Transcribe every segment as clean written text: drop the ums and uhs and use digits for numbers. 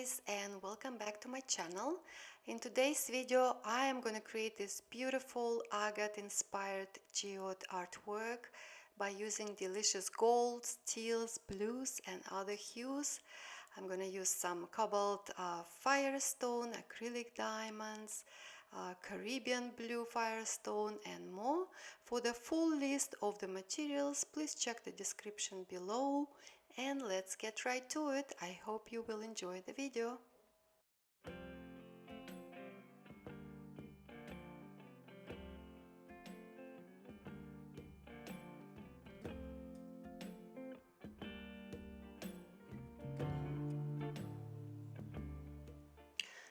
guys, and welcome back to my channel. In today's video I am going to create this beautiful agate inspired geode artwork by using delicious golds, teals, blues and other hues. I'm going to use some cobalt firestone, acrylic diamonds, Caribbean blue firestone and more. For the full list of the materials, please check the description below. And let's get right to it. I hope you will enjoy the video.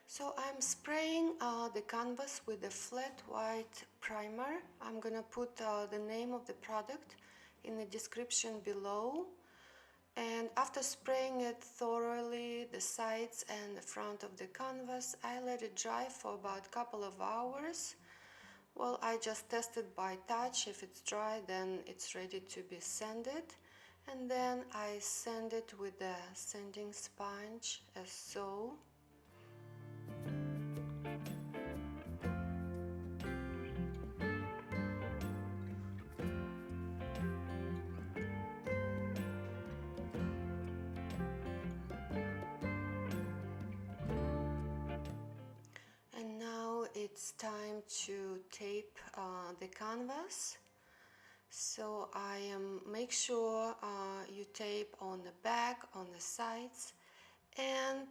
So I'm spraying the canvas with a flat white primer. I'm gonna put the name of the product in the description below. And after spraying it thoroughly, the sides and the front of the canvas, I let it dry for about a couple of hours. Well, I just tested by touch. If it's dry, then it's ready to be sanded. And then I sand it with the sanding sponge as so. It's time to tape the canvas. So make sure you tape on the back, on the sides, and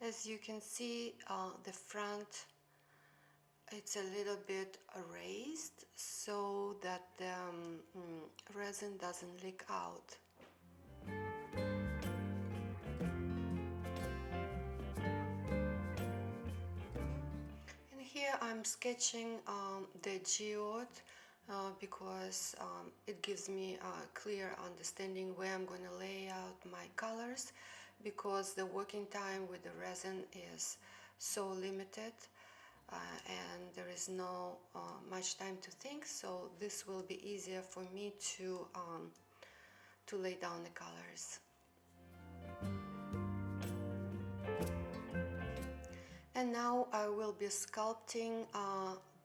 as you can see, the front, it's a little bit raised so that the resin doesn't leak out. Here I'm sketching the geode because it gives me a clear understanding where I'm going to lay out my colors, because the working time with the resin is so limited and there is no much time to think, so this will be easier for me to lay down the colors. And now I will be sculpting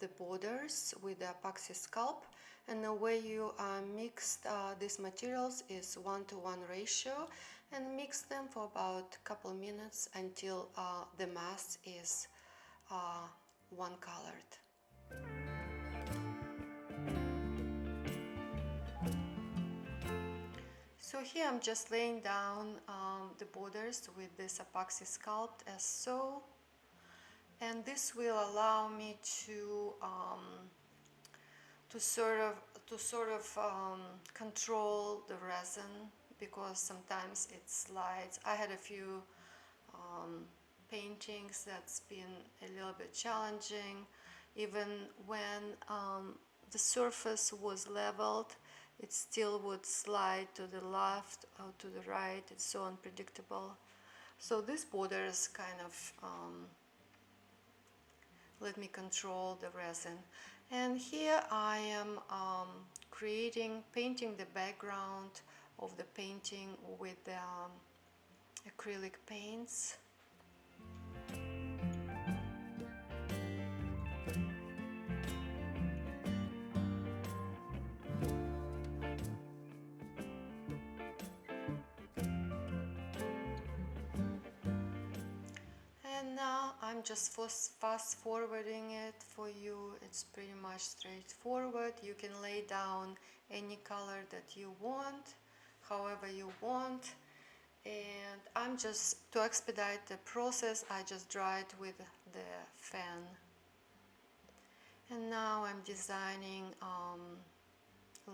the borders with the Apoxy Sculpt, and the way you mix these materials is 1:1 ratio, and mix them for about a couple minutes until the mass is one colored. So here I'm just laying down the borders with this Apoxy Sculpt as so. And this will allow me to sort of control the resin, because sometimes it slides. I had a few paintings that's been a little bit challenging. Even when the surface was leveled, it still would slide to the left or to the right. It's so unpredictable. So this borders kind of let me control the resin. And here I am painting the background of the painting with the acrylic paints. Now I'm just fast forwarding it for you. It's pretty much straightforward. You can lay down any color that you want, however you want. And I'm just, to expedite the process, I just dry it with the fan. And now I'm designing,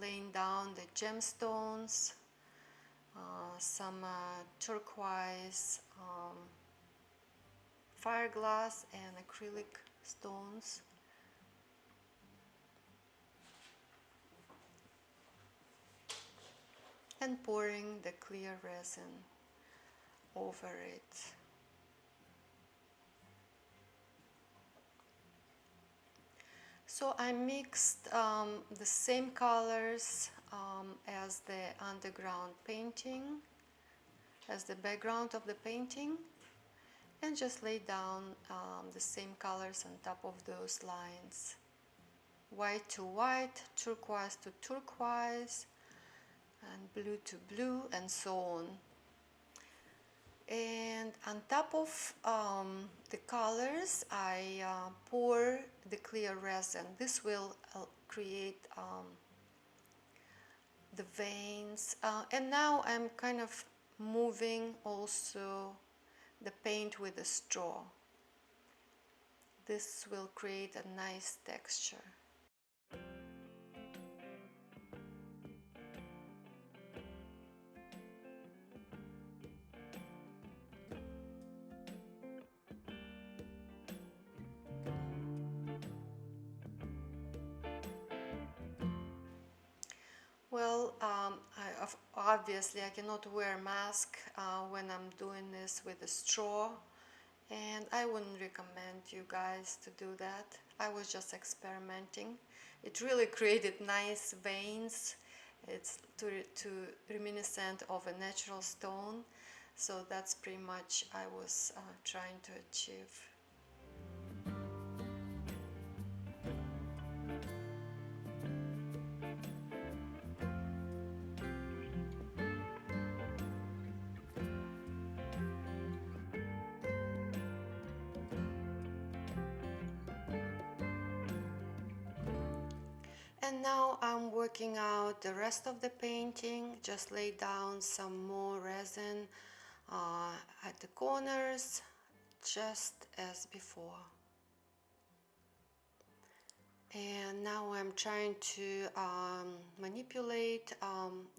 laying down the gemstones, some turquoise, fire glass and acrylic stones. And pouring the clear resin over it. So I mixed the same colors as the underground painting, as the background of the painting. and just lay down the same colors on top of those lines. White to white, turquoise to turquoise, and blue to blue, and so on. And on top of the colors, I pour the clear resin. This will create the veins. And now I'm kind of moving also the paint with a straw. This will create a nice texture. Well, obviously I cannot wear a mask when I'm doing this with a straw, and I wouldn't recommend you guys to do that. I was just experimenting. It really created nice veins. It's reminiscent of a natural stone, so that's pretty much I was trying to achieve. And now I'm working out the rest of the painting. Just lay down some more resin at the corners, just as before. And now I'm trying to manipulate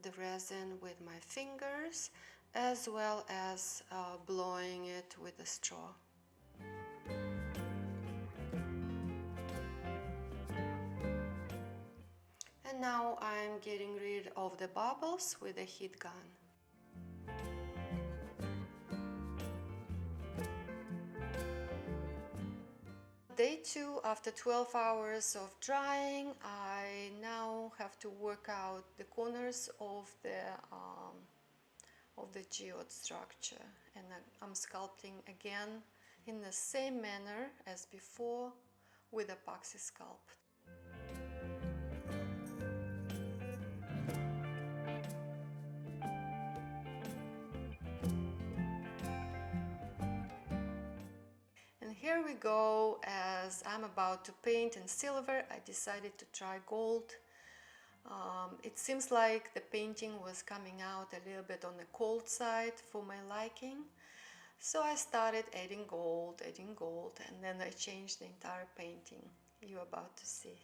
the resin with my fingers, as well as blowing it with a straw. And now I'm getting rid of the bubbles with a heat gun. Day 2, after 12 hours of drying, I now have to work out the corners of the geode structure, and I'm sculpting again in the same manner as before with Apoxy Sculpt. And here we go. As I'm about to paint in silver, I decided to try gold. It seems like the painting was coming out a little bit on the cold side for my liking. So I started adding gold, and then I changed the entire painting. You're about to see.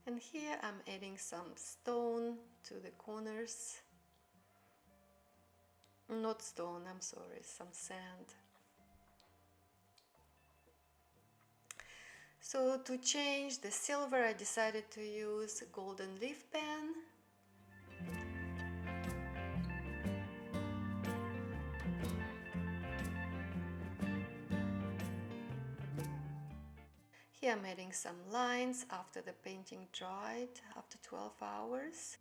And here I'm adding some stone to the corners. Not stone, I'm sorry, some sand. So to change the silver, I decided to use a golden leaf pen. Here I'm adding some lines after the painting dried, after 12 hours.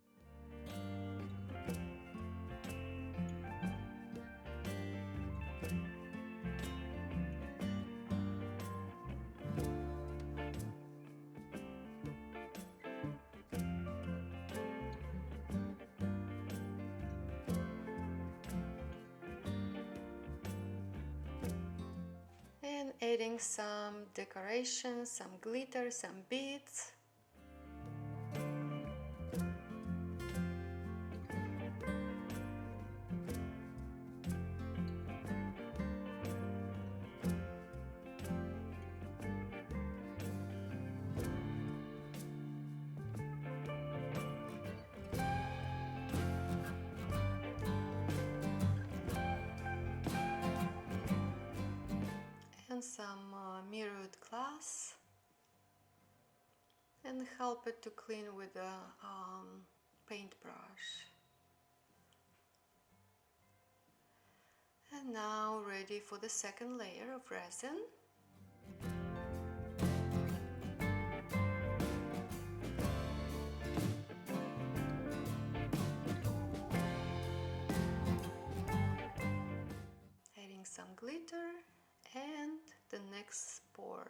And adding some decorations, some glitter, some beads. And some mirrored glass, and help it to clean with a paintbrush. And now ready for the second layer of resin. some glitter and the next pour.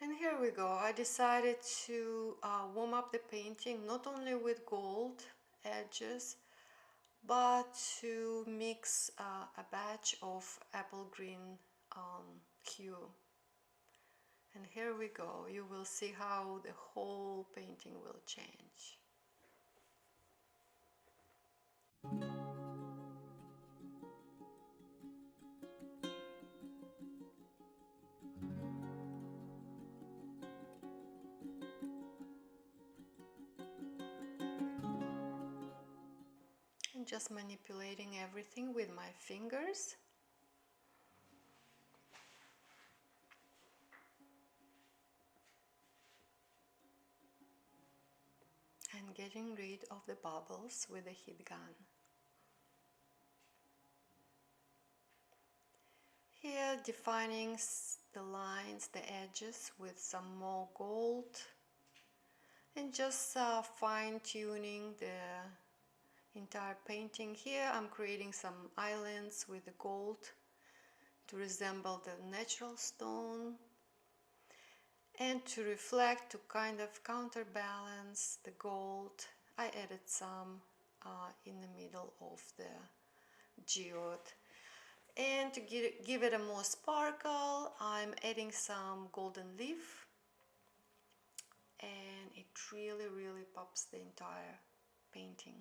And here we go. I decided to warm up the painting not only with gold edges, but to mix a batch of apple green hue. And here we go. You will see how the whole painting will change. And just manipulating everything with my fingers. And getting rid of the bubbles with the heat gun. Here defining the lines, the edges with some more gold, and just fine-tuning the entire painting. Here I'm creating some islands with the gold to resemble the natural stone, and to reflect, to kind of counterbalance the gold, I added some in the middle of the geode. And to give it a more sparkle, I'm adding some golden leaf, and it really pops the entire painting.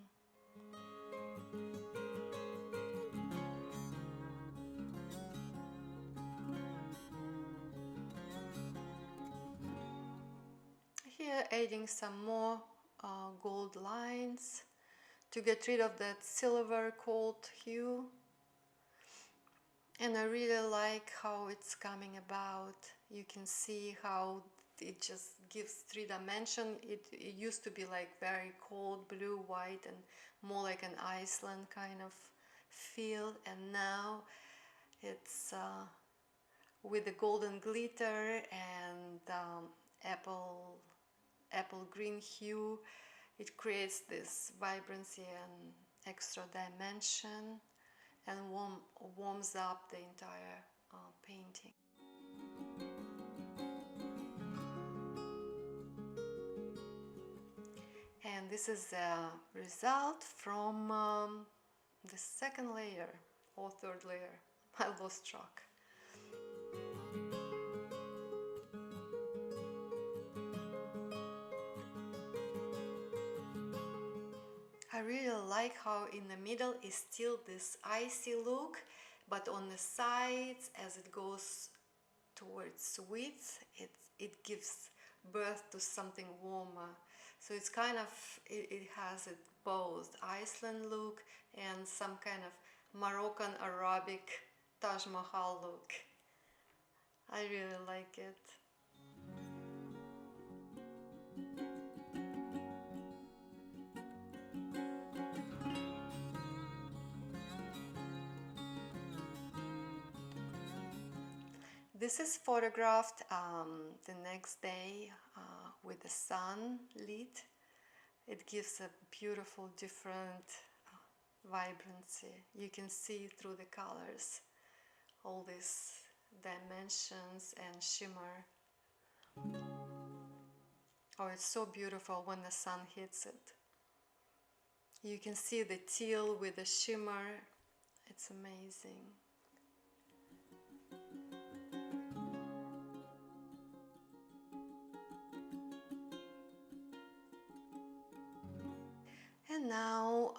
Here adding some more gold lines to get rid of that silver cold hue. And I really like how it's coming about. You can see how it just gives 3 dimension. It used to be like very cold blue, white, and more like an Iceland kind of feel. And now it's with the golden glitter and apple green hue. It creates this vibrancy and extra dimension, and warms up the entire painting. And this is the result from the second layer or third layer. I lost track. I really like how in the middle is still this icy look, but on the sides, as it goes towards width, it gives birth to something warmer. So it's kind of, it has it both Iceland look and some kind of Moroccan Arabic Taj Mahal look. I really like it. This is photographed the next day with the sun lit. It gives a beautiful, different vibrancy. You can see through the colors all these dimensions and shimmer. Oh, it's so beautiful when the sun hits it. You can see the teal with the shimmer. It's amazing. And now,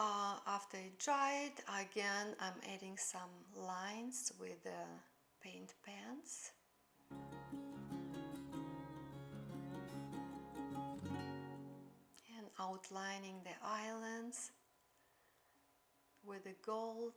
after it dried, again I'm adding some lines with the paint pens. And outlining the islands with the gold.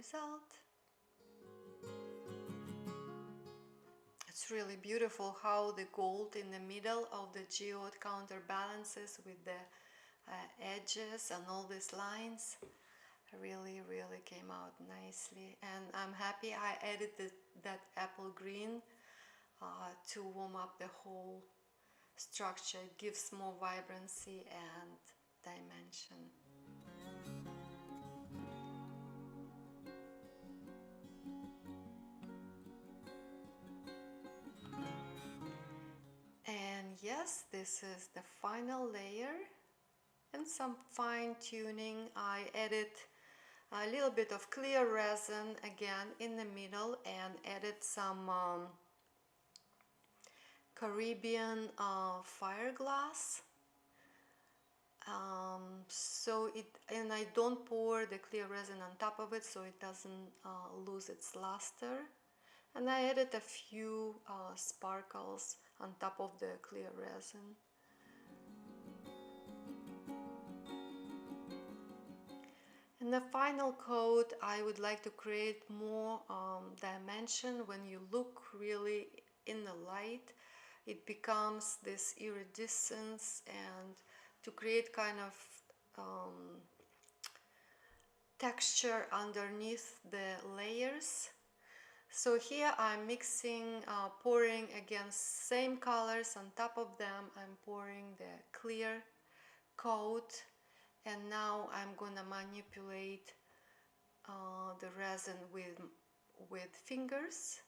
result. It's really beautiful how the gold in the middle of the geode counterbalances with the edges and all these lines. Really came out nicely, and I'm happy I added that apple green to warm up the whole structure. It gives more vibrancy and dimension. And yes, this is the final layer, and some fine tuning. I added a little bit of clear resin again in the middle and added some Caribbean fire glass. And I don't pour the clear resin on top of it so it doesn't lose its luster. And I added a few sparkles on top of the clear resin. In the final coat, I would like to create more dimension. When you look really in the light, it becomes this iridescence, and to create kind of texture underneath the layers. So here I'm mixing, pouring against same colors on top of them. I'm pouring the clear coat, and now I'm gonna manipulate the resin with fingers,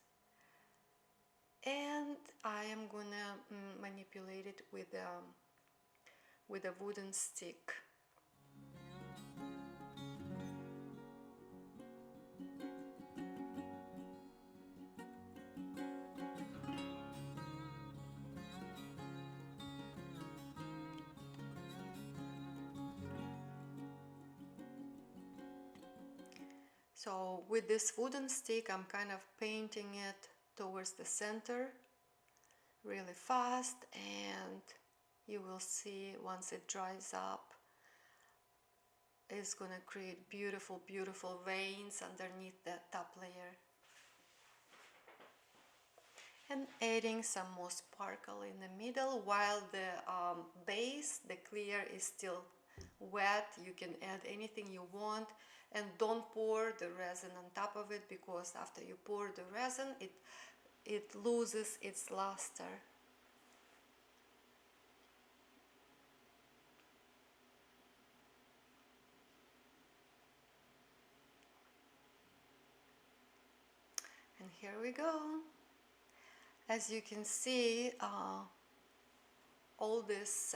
and I am gonna manipulate it with a wooden stick. So with this wooden stick, I'm kind of painting it towards the center really fast, and you will see once it dries up, it's gonna create beautiful veins underneath the top layer. And adding some more sparkle in the middle while the base, the clear, is still wet. You can add anything you want, and don't pour the resin on top of it, because after you pour the resin, it loses its luster. And here we go. As you can see, all this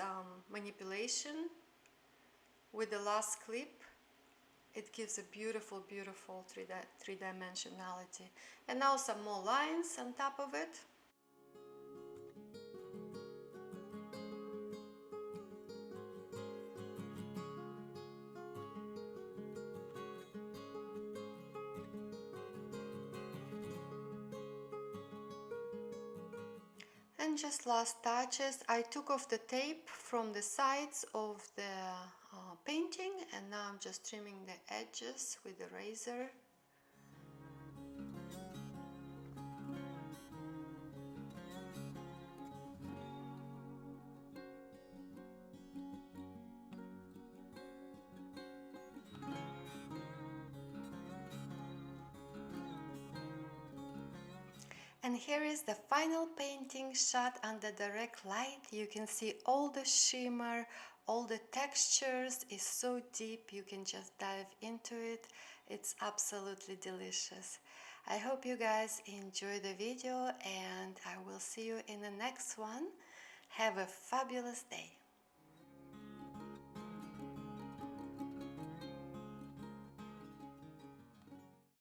manipulation with the last clip, it gives a beautiful three-dimensionality. And now some more lines on top of it. And just last touches, I took off the tape from the sides of the painting, and now I'm just trimming the edges with the razor. And here is the final painting shot under direct light. You can see all the shimmer, all the textures is so deep, you can just dive into it. It's absolutely delicious. I hope you guys enjoy the video, and I will see you in the next one. Have a fabulous day.